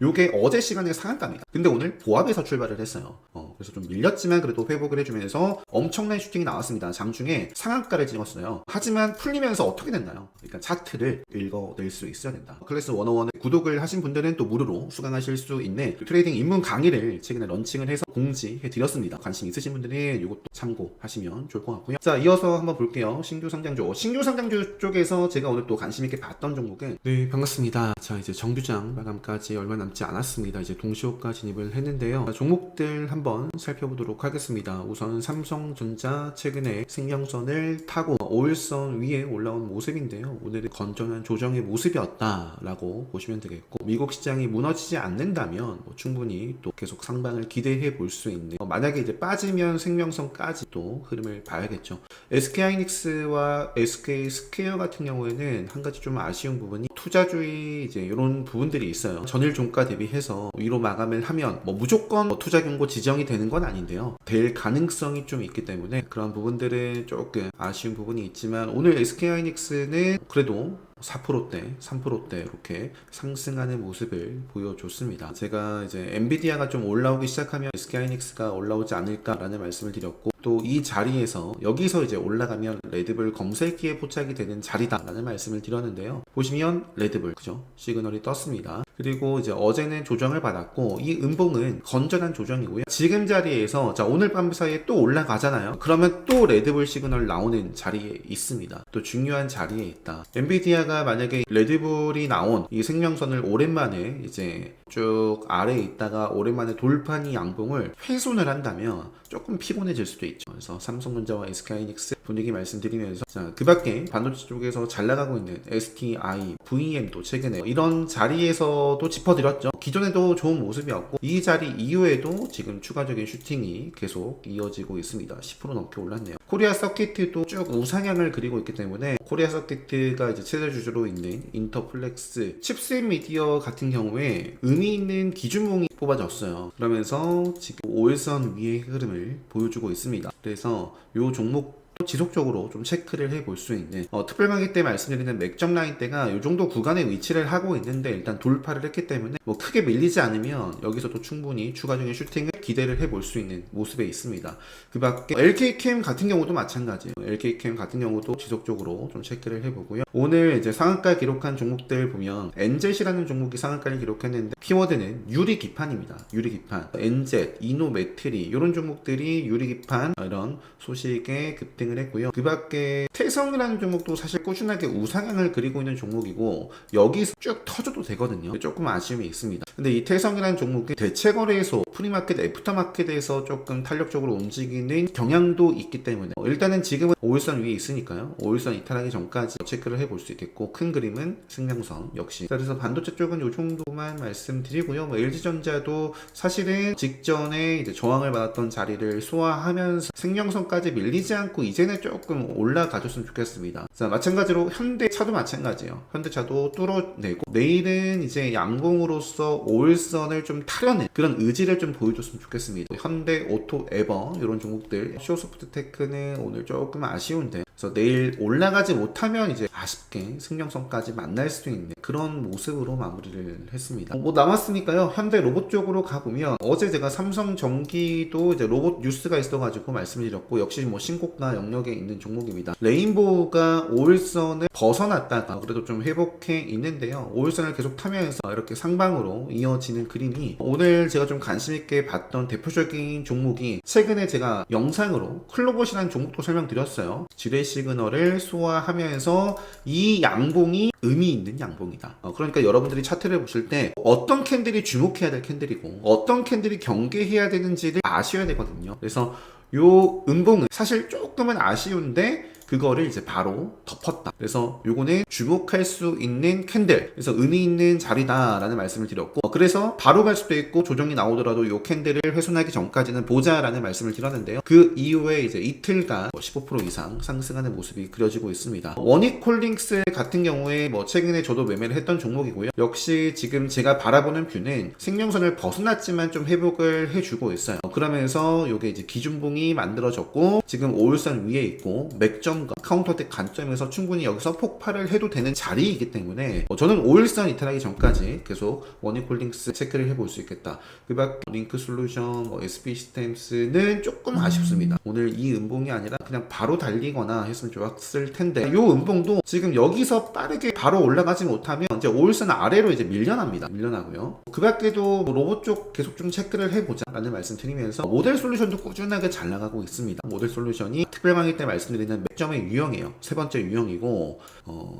요게 어제 시간의 상한가입니다. 근데 오늘 보합에서 출발을 했어요. 그래서 좀 밀렸지만 그래도 회복을 해주면서 엄청난 슈팅이 나왔습니다. 장중에 상한가를 찍었어요. 하지만 풀리면서 어떻게 됐나요? 일단 차트를 읽어낼 수 있어야 된다. 클래스 101 구독을 하신 분들은 또 무료로 수강하실 수 있는 트레이딩 입문 강의를 최근에 런칭을 해서 공지해 드렸습니다. 관심 있으신 분들은 이것도 참고하시면 좋을 것 같고요. 자, 이어서 한번 볼게요. 신규 상장주. 신규 상장주 쪽에서 제가 오늘 또 관심 있게 봤던 종목은, 네, 반갑습니다. 자, 이제 정규장 마감까지 얼마 남지 않았습니다. 이제 동시호가 진입을 했는데요. 자, 종목들 한번 살펴보도록 하겠습니다. 우선 삼성전자 최근에 생명선을 타고 5일선 위에 올라온 모습인데요. 오늘은 건전한 조정의 모습이었다라고 보시면 되겠고, 미국 시장이 무너지지 않는다면 충분히 또 계속 상방을 기대해 볼 수 있는, 만약에 이제 빠지면 생명선까지 또 흐름을 봐야겠죠. SK하이닉스와 SK스퀘어 같은 경우에는 한 가지 좀 아쉬운 부분이 투자주의 이제 이런 부분들이 있어요. 전일 종가 대비해서 위로 마감을 하면 무조건 투자 경고 지정이 되는 건 아닌데요. 될 가능성이 좀 있기 때문에 그런 부분들은 조금 아쉬운 부분이 있지만, 오늘 SK하이닉스는 그래도 4%대, 3%대 이렇게 상승하는 모습을 보여줬습니다. 제가 이제 엔비디아가 좀 올라오기 시작하면 SK하이닉스가 올라오지 않을까라는 말씀을 드렸고, 또 이 자리에서 여기서 이제 올라가면 레드불 검색기에 포착이 되는 자리다라는 말씀을 드렸는데요. 보시면 레드불, 그죠? 시그널이 떴습니다. 그리고 이제 어제는 조정을 받았고, 이 음봉은 건전한 조정이고요. 지금 자리에서 자, 오늘 밤 사이에 또 올라가잖아요. 그러면 또 레드불 시그널 나오는 자리에 있습니다. 또 중요한 자리에 있다. 엔비디아가 만약에 레드불이 나온 이 생명선을 오랜만에 이제 쭉 아래에 있다가 오랜만에 돌파니 양봉을 훼손을 한다면 조금 피곤해질 수도 있죠. 그래서 삼성전자와 SK하이닉스 분위기 말씀드리면서, 자, 그 밖에 반도체 쪽에서 잘 나가고 있는 STI, VM도 최근에 이런 자리에서도 짚어드렸죠. 기존에도 좋은 모습이었고, 이 자리 이후에도 지금 추가적인 슈팅이 계속 이어지고 있습니다. 10% 넘게 올랐네요. 코리아 서킷도 쭉 우상향을 그리고 있기 때문에, 코리아 서킷가 이제 최대 주주로 있는 인터플렉스, 칩셋 미디어 같은 경우에 의미 있는 기준봉이 뽑아졌어요. 그러면서 지금 5일선 위의 흐름을 보여주고 있습니다. 그래서 이 종목 지속적으로 좀 체크를 해볼 수 있는, 특별 강의 때 말씀드리는 맥점 라인 대가 이 정도 구간에 위치를 하고 있는데, 일단 돌파를 했기 때문에 크게 밀리지 않으면 여기서도 충분히 추가적인 슈팅을 기대를 해볼 수 있는 모습에 있습니다. 그 밖에 LK캠 같은 경우도 마찬가지예요. LK캠 같은 경우도 지속적으로 좀 체크를 해보고요. 오늘 이제 상한가 기록한 종목들 보면 엔젯이라는 종목이 상한가를 기록했는데, 키워드는 유리기판입니다. 유리기판, 엔젯, 이노메트리 이런 종목들이 유리기판 이런 소식에 급등 을 했고요. 그 밖에 태성이라는 종목도 사실 꾸준하게 우상향을 그리고 있는 종목이고, 여기서 쭉 터져도 되거든요. 조금 아쉬움이 있습니다. 근데 이 태성이라는 종목이 대체거래소, 프리마켓, 애프터마켓에서 조금 탄력적으로 움직이는 경향도 있기 때문에, 일단은 지금은 5일선 위에 있으니까요. 5일선 이탈하기 전까지 체크를 해볼 수 있겠고, 큰 그림은 생명선 역시. 그래서 반도체 쪽은 이 정도만 말씀드리고요. LG전자도 사실은 직전에 이제 저항을 받았던 자리를 소화하면서 생명선까지 밀리지 않고 이제는 조금 올라가줬으면 좋겠습니다. 자, 마찬가지로 현대차도 마찬가지예요. 현대차도 뚫어내고, 내일은 이제 양봉으로서 5일선을 좀 타려는 그런 의지를 좀 보여줬으면 좋겠습니다. 현대, 오토, 에버 이런 종목들, 쇼소프트테크는 오늘 조금 아쉬운데, 그래서 내일 올라가지 못하면 이제 아쉽게 승용선까지 만날 수 있는 그런 모습으로 마무리를 했습니다. 남았으니까요. 현대 로봇 쪽으로 가보면, 어제 제가 삼성전기도 이제 로봇 뉴스가 있어가지고 말씀드렸고, 역시 신고가 영역에 있는 종목입니다. 레인보우가 5일선을 벗어났다가 그래도 좀 회복해 있는데요. 5일선을 계속 타면서 이렇게 상방으로 이어지는 그림이, 오늘 제가 좀 관심있게 봤던 대표적인 종목이, 최근에 제가 영상으로 클로봇이라는 종목도 설명드렸어요. 지뢰 시그널을 소화하면서 이 양봉이 의미 있는 양봉이다. 그러니까 여러분들이 차트를 보실 때 어떤 캔들이 주목해야 될 캔들이고 어떤 캔들이 경계해야 되는지를 아셔야 되거든요. 그래서 요 음봉은 사실 조금은 아쉬운데 그거를 이제 바로 덮었다. 그래서 요거는 주목할 수 있는 캔들, 그래서 의미 있는 자리다라는 말씀을 드렸고, 그래서 바로 갈 수도 있고 조정이 나오더라도 요 캔들을 훼손하기 전까지는 보자라는 말씀을 드렸는데요. 그 이후에 이제 이틀간 15% 이상 상승하는 모습이 그려지고 있습니다. 원익홀딩스 같은 경우에 최근에 저도 매매를 했던 종목이고요. 역시 지금 제가 바라보는 뷰는 생명선을 벗어났지만 좀 회복을 해주고 있어요. 그러면서 요게 이제 기준봉이 만들어졌고, 지금 5일선 위에 있고 맥점 장점과 카운터텍 단점에서 충분히 여기서 폭발을 해도 되는 자리이기 때문에 저는 5일선 이탈하기 전까지 계속 원익홀딩스 체크를 해볼 수 있겠다. 그 밖에 링크솔루션, SP 시스템스는 조금 아쉽습니다. 오늘 이 음봉이 아니라 그냥 바로 달리거나 했으면 좋았을 텐데 이 음봉도 지금 여기서 빠르게 바로 올라가지 못하면 이제 5일선 아래로 이제 밀려나고요. 그 밖에도 로봇 쪽 계속 좀 체크를 해보자 라는 말씀 드리면서 모델 솔루션도 꾸준하게 잘 나가고 있습니다. 모델 솔루션이 특별 강의 때 말씀드리는 맥점의 유형이에요. 세 번째 유형이고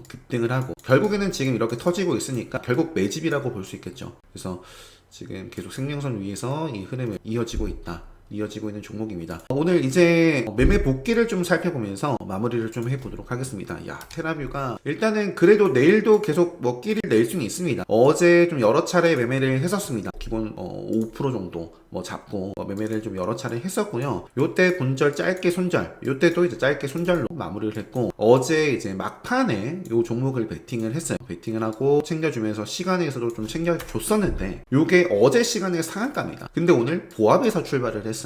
급등을 하고 결국에는 지금 이렇게 터지고 있으니까 결국 매집이라고 볼 수 있겠죠. 그래서 지금 계속 생명선 위에서 이 흐름이 이어지고 있는 종목입니다. 오늘 이제 매매 복귀를 좀 살펴보면서 마무리를 좀 해보도록 하겠습니다. 테라뷰가 일단은 그래도 내일도 계속 끼를 낼 수는 있습니다. 어제 좀 여러 차례 매매를 했었습니다. 기본 5% 정도 잡고 매매를 좀 여러 차례 했었고요. 요때 본절 짧게 손절, 요때도 이제 짧게 손절로 마무리를 했고 어제 이제 막판에 요 종목을 베팅을 했어요. 베팅을 하고 챙겨주면서 시간에서도 좀 챙겨줬었는데 요게 어제 시간의 상한가입니다. 근데 오늘 보합에서 출발을 했어요.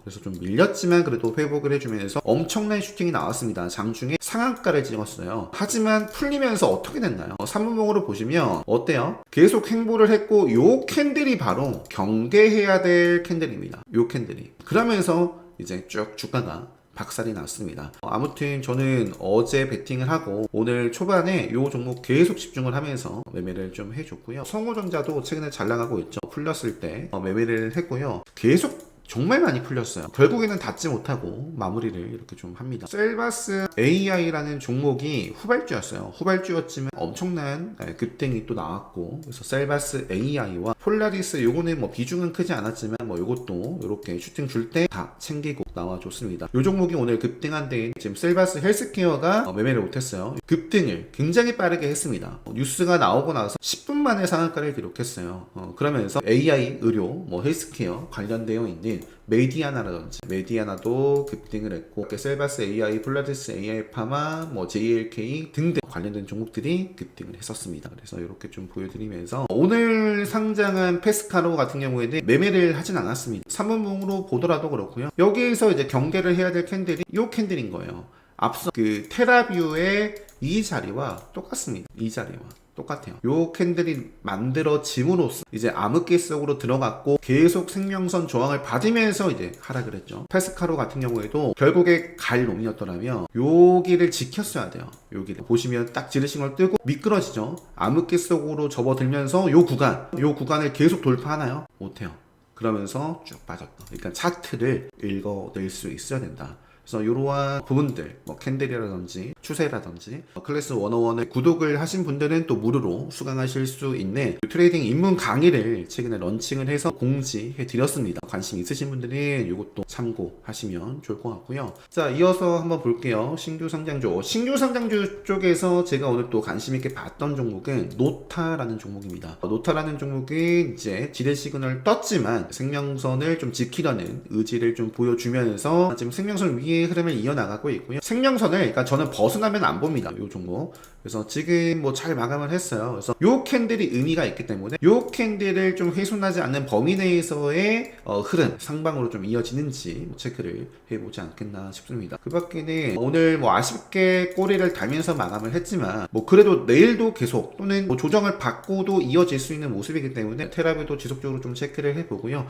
그래서 좀 밀렸지만 그래도 회복을 해주면서 엄청난 슈팅이 나왔습니다. 장중에 상한가를 찍었어요. 하지만 풀리면서 어떻게 됐나요? 3분봉으로 보시면 어때요? 계속 횡보를 했고 요 캔들이 바로 경계해야 될 캔들입니다. 요 캔들이. 그러면서 이제 쭉 주가가 박살이 났습니다. 아무튼 저는 어제 베팅을 하고 오늘 초반에 요 종목 계속 집중을 하면서 매매를 좀 해줬고요. 성호전자도 최근에 잘 나가고 있죠. 풀렸을 때 매매를 했고요. 계속 정말 많이 풀렸어요. 결국에는 닿지 못하고 마무리를 이렇게 좀 합니다. 셀바스 AI라는 종목이 후발주였어요. 후발주였지만 엄청난 급등이 또 나왔고, 그래서 셀바스 AI와 폴라리스 요거는 비중은 크지 않았지만 요것도 이렇게 슈팅 줄 때 다 챙기고 나와줬습니다. 요 종목이 오늘 급등한 데에 지금 셀바스 헬스케어가 매매를 못했어요. 급등을 굉장히 빠르게 했습니다. 뉴스가 나오고 나서 10분 만에 상한가를 기록했어요. 그러면서 AI 의료, 헬스케어 관련되어 있는 메디아나도 급등을 했고 셀바스 AI, 폴라리스 AI 파마, JLK 등등 관련된 종목들이 급등을 했었습니다. 그래서 이렇게 좀 보여드리면서 오늘 상장한 페스카로 같은 경우에는 매매를 하진 않았습니다. 3분봉으로 보더라도 그렇고요. 여기에서 이제 경계를 해야 될 캔들이 이 캔들인 거예요. 앞서 그 테라뷰의 이 자리와 똑같습니다. 이 자리와 똑같아요. 요 캔들이 만들어짐으로써 이제 암흑기 속으로 들어갔고 계속 생명선 저항을 받으면서 이제 하락을 했죠. 페스카로 같은 경우에도 결국에 갈 놈이었더라면 여기를 지켰어야 돼요. 여기를 보시면 딱 지르신 걸 뜨고 미끄러지죠. 암흑기 속으로 접어들면서 요 구간을 계속 돌파하나요? 못해요. 그러면서 쭉 빠졌다. 그러니까 차트를 읽어낼 수 있어야 된다. 그래서 이러한 부분들, 캔들이라든지 추세라든지 클래스 101을 구독을 하신 분들은 또 무료로 수강하실 수 있는 트레이딩 입문 강의를 최근에 런칭을 해서 공지해 드렸습니다. 관심 있으신 분들은 이것도 참고하시면 좋을 것 같고요. 자, 이어서 한번 볼게요. 신규 상장주 쪽에서 제가 오늘 또 관심 있게 봤던 종목은 노타라는 종목입니다. 노타라는 종목은 이제 지뢰 시그널 떴지만 생명선을 좀 지키려는 의지를 좀 보여주면서 지금 생명선 위에 흐름을 이어나가고 있고요. 생명선을 그러니까 저는 벗어나면 안 봅니다. 이 종목. 그래서 지금 잘 마감을 했어요. 그래서 요 캔들이 의미가 있기 때문에 요 캔들을 좀 훼손하지 않는 범위 내에서의 흐름 상방으로 좀 이어지는지 체크를 해보지 않겠나 싶습니다. 그 밖에는 오늘 아쉽게 꼬리를 달면서 마감을 했지만 그래도 내일도 계속 또는 조정을 받고도 이어질 수 있는 모습이기 때문에 테라뷰도 지속적으로 좀 체크를 해보고요.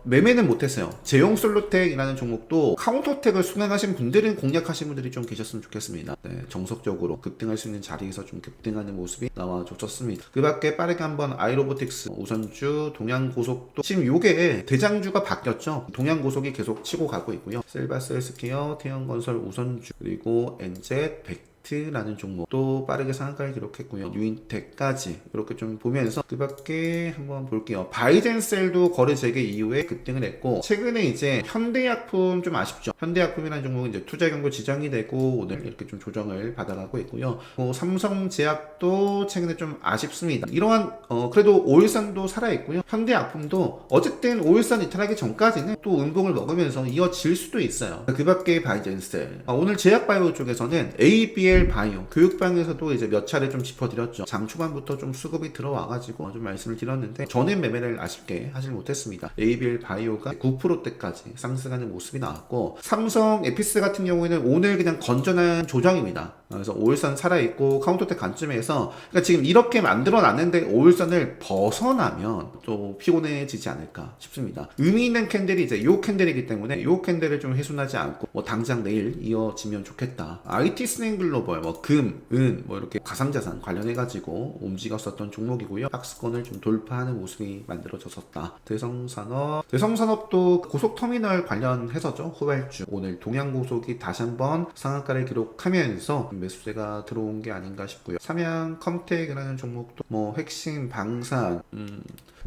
매매는 못했어요. 제용솔루텍이라는 종목도 카운터텍을 수강하신 분들은 공략하신 분들이 좀 계셨으면 좋겠습니다. 네, 정석적으로 급등할 수 있는 자리에서 좀 급등하는 모습이 나와줬었습니다. 그 밖에 빠르게 한번 아이로보틱스, 우선주, 동양고속도 지금 요게 대장주가 바뀌었죠. 동양고속이 계속 치고 가고 있고요. 셀바스 헬스케어, 태양건설, 우선주, 그리고 엔젯, 라는 종목도 빠르게 상한가를 기록했고요. 유인텍까지 이렇게 좀 보면서 그 밖에 한번 볼게요. 바이젠셀도 거래 재개 이후에 급등을 했고 최근에 이제 현대약품 좀 아쉽죠. 현대약품이라는 종목은 이제 투자 경고 지정이 되고 오늘 이렇게 좀 조정을 받아가고 있고요. 삼성제약도 최근에 좀 아쉽습니다. 이러한 그래도 5일선도 살아있고요. 현대약품도 어쨌든 5일선 이탈하기 전까지는 또 음봉을 먹으면서 이어질 수도 있어요. 그 밖에 바이젠셀 오늘 제약바이오 쪽에서는 AB의 ABL 바이오 교육방에서도 이제 몇 차례 좀 짚어드렸죠. 장 초반부터 좀 수급이 들어와가지고 좀 말씀을 드렸는데 전액 매매를 아쉽게 하질 못했습니다. ABL 바이오가 9%대까지 상승하는 모습이 나왔고, 삼성 에피스 같은 경우에는 오늘 그냥 건전한 조정입니다. 그래서 5일선 살아있고 카운터대 관점에서, 그러니까 지금 이렇게 만들어놨는데 5일선을 벗어나면 또 피곤해지지 않을까 싶습니다. 의미 있는 캔들이 이제 요 캔들이기 때문에 요 캔들을 좀 훼손하지 않고 뭐 당장 내일 이어지면 좋겠다. IT 스냉 글로벌, 뭐 금, 은, 뭐 이렇게 가상자산 관련해가지고 움직였었던 종목이고요. 박스권을 좀 돌파하는 모습이 만들어졌었다. 대성산업도 고속터미널 관련해서죠. 후발주 오늘 동양고속이 다시 한번 상한가를 기록하면서 매수세가 들어온 게 아닌가 싶고요. 삼양 컴텍이라는 종목도 뭐 핵심 방산,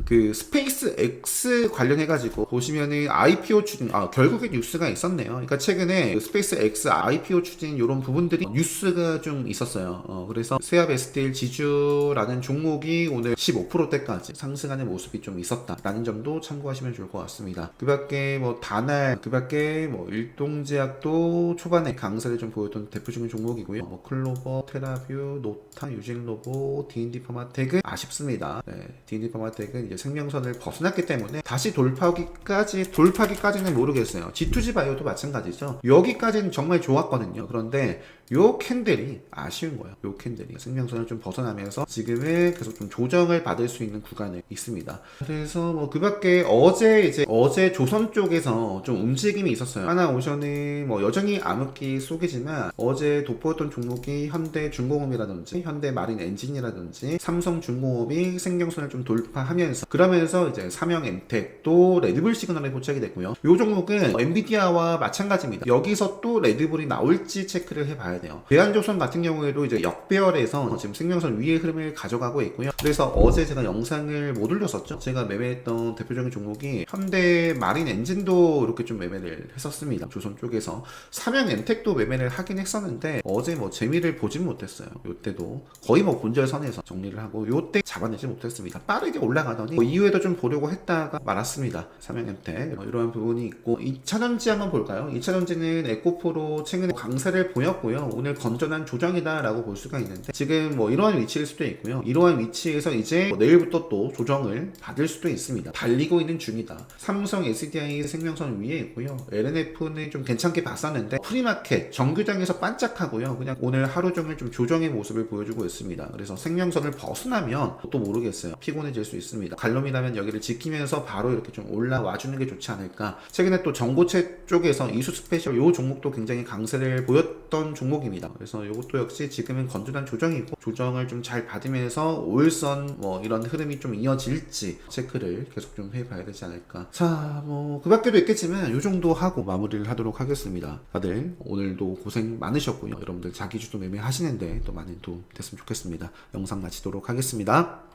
그 스페이스 X 관련해가지고 보시면은 IPO 추진, 결국에 뉴스가 있었네요. 그러니까 최근에 스페이스 X IPO 추진 이런 부분들이 뉴스가 좀 있었어요. 그래서 세압 SDL 지주라는 종목이 오늘 15%대까지 상승하는 모습이 좀 있었다라는 점도 참고하시면 좋을 것 같습니다. 그 밖에 뭐 다날, 그 밖에 뭐 일동제약도 초반에 강세를 좀 보였던 대표적인 종목이고요. 뭐 클로버, 테라뷰, 노타, 유진로보, D&D 파마텍은 아쉽습니다. 네, D&D 파마텍은 이제 생명선을 벗어났기 때문에 다시 돌파하기까지는 모르겠어요. G2G 바이오도 마찬가지죠. 여기까지는 정말 좋았거든요. 그런데 요 캔들이 아쉬운 거예요. 요 캔들이 생명선을 좀 벗어나면서 지금은 계속 좀 조정을 받을 수 있는 구간에 있습니다. 그래서 뭐 그 밖에 어제 조선 쪽에서 좀 움직임이 있었어요. 하나오션은 뭐 여전히 암흑기 속이지만 어제 돋보였던 종목이 현대중공업이라든지 현대마린엔진이라든지 삼성중공업이 생명선을 좀 돌파하면서, 그러면서 이제 삼형엠텍도 레드불 시그널에 포착이 됐고요. 요 종목은 엔비디아와 마찬가지입니다. 여기서 또 레드불이 나올지 체크를 해봐야 돼요. 대한조선 같은 경우에도 이제 역배열에서 지금 생명선 위의 흐름을 가져가고 있고요. 그래서 어제 제가 영상을 못 올렸었죠. 제가 매매했던 대표적인 종목이 현대마린엔진도 이렇게 좀 매매를 했었습니다. 조선 쪽에서 삼형엠텍도 매매를 하긴 했었는데 어제 뭐 재미를 보진 못했어요. 요때도 거의 뭐 본절선에서 정리를 하고 요때 잡아내지 못했습니다. 빠르게 올라가더니 뭐 이후에도 좀 보려고 했다가 말았습니다. 삼형엠텍 이런 부분이 있고, 2차전지 한번 볼까요? 2차전지는 에코프로 최근에 강세를 보였고요. 오늘 건전한 조정이다 라고 볼 수가 있는데, 지금 뭐 이러한 위치일 수도 있고요. 이러한 위치에서 이제 뭐 내일부터 또 조정을 받을 수도 있습니다. 달리고 있는 중이다. 삼성 SDI 생명선 위에 있고요. LNF는 좀 괜찮게 봤었는데 프리마켓 정규장에서 반짝하고요. 그냥 오늘 하루 종일 좀 조정의 모습을 보여주고 있습니다. 그래서 생명선을 벗어나면 또 모르겠어요. 피곤해질 수 있습니다. 갈롬이라면 여기를 지키면서 바로 이렇게 좀 올라와 주는 게 좋지 않을까. 최근에 또 전고체 쪽에서 이수 스페셜 요 종목도 굉장히 강세를 보였던 종목입니다. 그래서 이것도 역시 지금은 건전한 조정이고, 조정을 좀 잘 받으면서 5일선 뭐 이런 흐름이 좀 이어질지 체크를 계속 좀 해봐야 되지 않을까. 자, 뭐 그 밖에도 있겠지만 요 정도 하고 마무리를 하도록 하겠습니다. 다들 오늘도 고생 많으셨고요. 여러분들 자기주도 매매하시는데 또 많은 도움 됐으면 좋겠습니다. 영상 마치도록 하겠습니다.